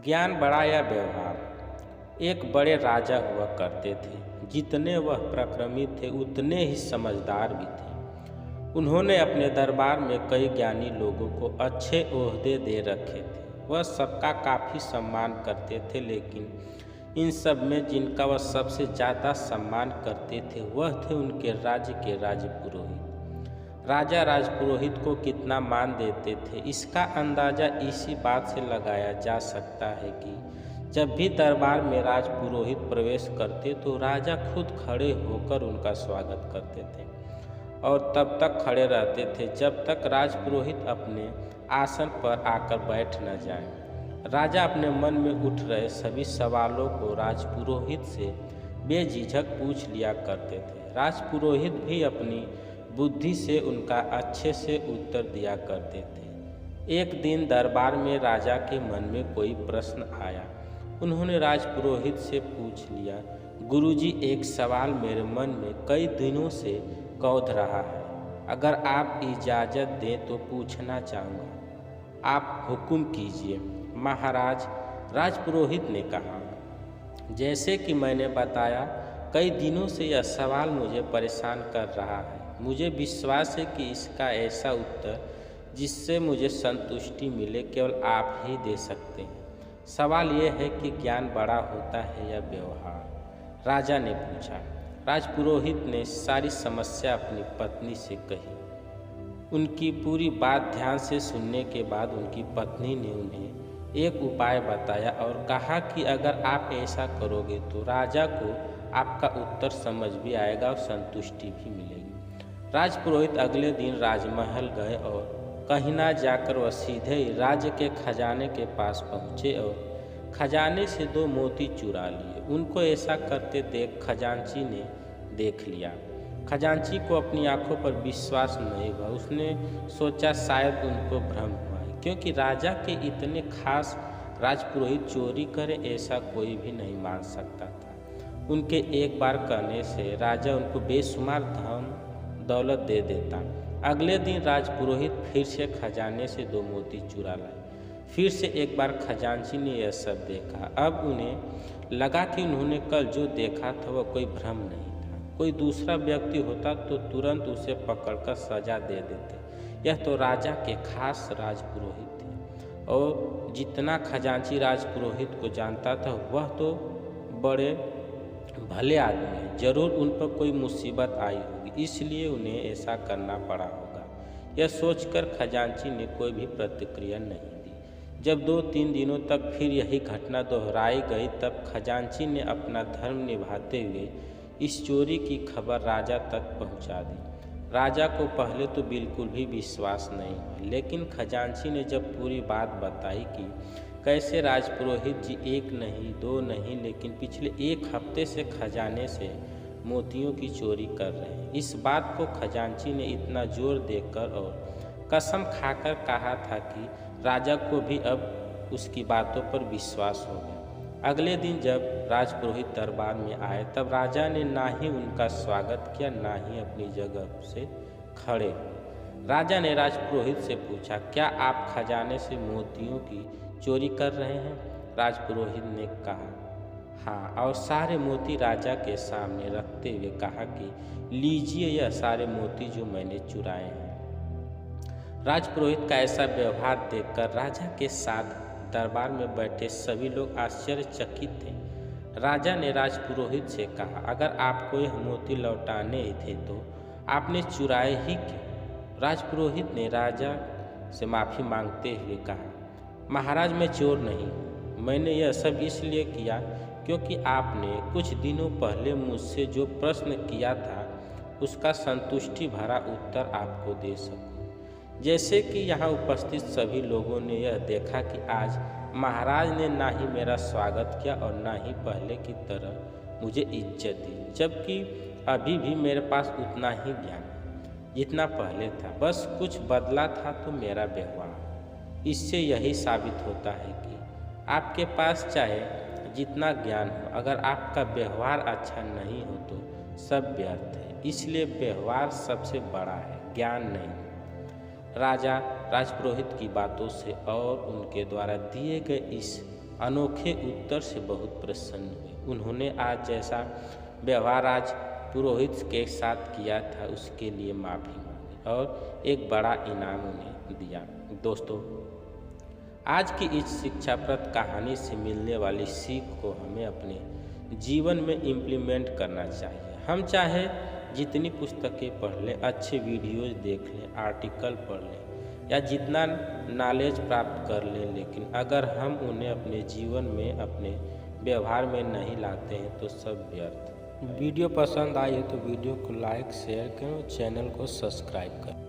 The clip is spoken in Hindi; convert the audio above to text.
ज्ञान बड़ा या व्यवहार। एक बड़े राजा हुआ करते थे। जितने वह पराक्रमी थे उतने ही समझदार भी थे। उन्होंने अपने दरबार में कई ज्ञानी लोगों को अच्छे ओहदे दे रखे थे। वह सबका काफ़ी सम्मान करते थे, लेकिन इन सब में जिनका वह सबसे ज़्यादा सम्मान करते थे वह थे उनके राज्य के राजपुरोहित। राजा राजपुरोहित को कितना मान देते थे इसका अंदाज़ा इसी बात से लगाया जा सकता है कि जब भी दरबार में राजपुरोहित प्रवेश करते तो राजा खुद खड़े होकर उनका स्वागत करते थे और तब तक खड़े रहते थे जब तक राजपुरोहित अपने आसन पर आकर बैठ न जाएं। राजा अपने मन में उठ रहे सभी सवालों को राजपुरोहित से बेझिझक पूछ लिया करते थे। राजपुरोहित भी अपनी बुद्धि से उनका अच्छे से उत्तर दिया करते थे। एक दिन दरबार में राजा के मन में कोई प्रश्न आया। उन्होंने राजपुरोहित से पूछ लिया, गुरुजी, एक सवाल मेरे मन में कई दिनों से कौध रहा है। अगर आप इजाज़त दें तो पूछना चाहूँगा। आप हुक्म कीजिए। महाराज, राजपुरोहित ने कहा, जैसे कि मैंने बताया, कई दिनों से यह सवाल मुझे परेशान कर रहा है। मुझे विश्वास है कि इसका ऐसा उत्तर जिससे मुझे संतुष्टि मिले केवल आप ही दे सकते हैं। सवाल यह है कि ज्ञान बड़ा होता है या व्यवहार? राजा ने पूछा। राजपुरोहित ने सारी समस्या अपनी पत्नी से कही। उनकी पूरी बात ध्यान से सुनने के बाद उनकी पत्नी ने उन्हें एक उपाय बताया और कहा कि अगर आप ऐसा करोगे तो राजा को आपका उत्तर समझ भी आएगा और संतुष्टि भी मिलेगी। राजपुरोहित अगले दिन राजमहल गए और कहीं ना जाकर वह सीधे ही राज्य के खजाने के पास पहुँचे और खजाने से 2 मोती चुरा लिए। उनको ऐसा करते देख खजांची ने देख लिया। खजांची को अपनी आंखों पर विश्वास नहीं हुआ। उसने सोचा शायद उनको भ्रम हुआ है, क्योंकि राजा के इतने खास राजपुरोहित चोरी करे ऐसा कोई भी नहीं मान सकता था। उनके एक बार कहने से राजा उनको बेशुमार धन दौलत दे देता। अगले दिन राजपुरोहित फिर से खजाने से 2 मोती चुरा लाए। फिर से एक बार खजांची ने यह सब देखा। अब उन्हें लगा कि उन्होंने कल जो देखा था वह कोई भ्रम नहीं था। कोई दूसरा व्यक्ति होता तो तुरंत उसे पकड़कर सजा दे देते। यह तो राजा के खास राजपुरोहित थे और जितना खजांची राजपुरोहित को जानता था वह तो बड़े भले आदमी हैं। जरूर उन पर कोई मुसीबत आई होगी, इसलिए उन्हें ऐसा करना पड़ा होगा। यह सोचकर खजांची ने कोई भी प्रतिक्रिया नहीं दी। जब 2-3 दिनों तक फिर यही घटना दोहराई गई तब खजांची ने अपना धर्म निभाते हुए इस चोरी की खबर राजा तक पहुंचा दी। राजा को पहले तो बिल्कुल भी विश्वास नहीं हुआ, लेकिन खजांची ने जब पूरी बात बताई कि कैसे राजपुरोहित जी 1 नहीं 2 नहीं लेकिन पिछले 1 हफ्ते से खजाने से मोतियों की चोरी कर रहे हैं, इस बात को खजांची ने इतना जोर देकर और कसम खाकर कहा था कि राजा को भी अब उसकी बातों पर विश्वास हो गया। अगले दिन जब राजपुरोहित दरबार में आए तब राजा ने ना ही उनका स्वागत किया ना ही अपनी जगह से खड़े। राजा ने राजपुरोहित से पूछा, क्या आप खजाने से मोतियों की चोरी कर रहे हैं? राजपुरोहित ने कहा, हाँ, और सारे मोती राजा के सामने रखते हुए कहा कि लीजिए यह सारे मोती जो मैंने चुराए हैं। राजपुरोहित का ऐसा व्यवहार देखकर राजा के साथ दरबार में बैठे सभी लोग आश्चर्यचकित थे। राजा ने राजपुरोहित से कहा, अगर आपको यह मोती लौटाने ही थे तो आपने चुराए ही क्यों? राजपुरोहित ने राजा से माफ़ी मांगते हुए कहा, महाराज, मैं चोर नहीं हूँ। मैंने यह सब इसलिए किया क्योंकि आपने कुछ दिनों पहले मुझसे जो प्रश्न किया था उसका संतुष्टि भरा उत्तर आपको दे सकूं। जैसे कि यहाँ उपस्थित सभी लोगों ने यह देखा कि आज महाराज ने ना ही मेरा स्वागत किया और ना ही पहले की तरह मुझे इज्जत दी, जबकि अभी भी मेरे पास उतना ही ज्ञान जितना पहले था, बस कुछ बदला था तो मेरा व्यवहार। इससे यही साबित होता है कि आपके पास चाहे जितना ज्ञान हो, अगर आपका व्यवहार अच्छा नहीं हो तो सब व्यर्थ है। इसलिए व्यवहार सबसे बड़ा है, ज्ञान नहीं। राजा राजपुरोहित की बातों से और उनके द्वारा दिए गए इस अनोखे उत्तर से बहुत प्रसन्न हुए। उन्होंने आज जैसा व्यवहार आज पुरोहित के साथ किया था उसके लिए माफ़ी मांगी और एक बड़ा इनाम उन्हें दिया। दोस्तों, आज की इस शिक्षाप्रद कहानी से मिलने वाली सीख को हमें अपने जीवन में इम्प्लीमेंट करना चाहिए। हम चाहे जितनी पुस्तकें पढ़ लें, अच्छे वीडियोज देख लें, आर्टिकल पढ़ लें या जितना नॉलेज प्राप्त कर लें, लेकिन अगर हम उन्हें अपने जीवन में, अपने व्यवहार में नहीं लाते हैं तो सब व्यर्थ। वीडियो पसंद आई है तो वीडियो को लाइक शेयर करें और चैनल को सब्सक्राइब करें।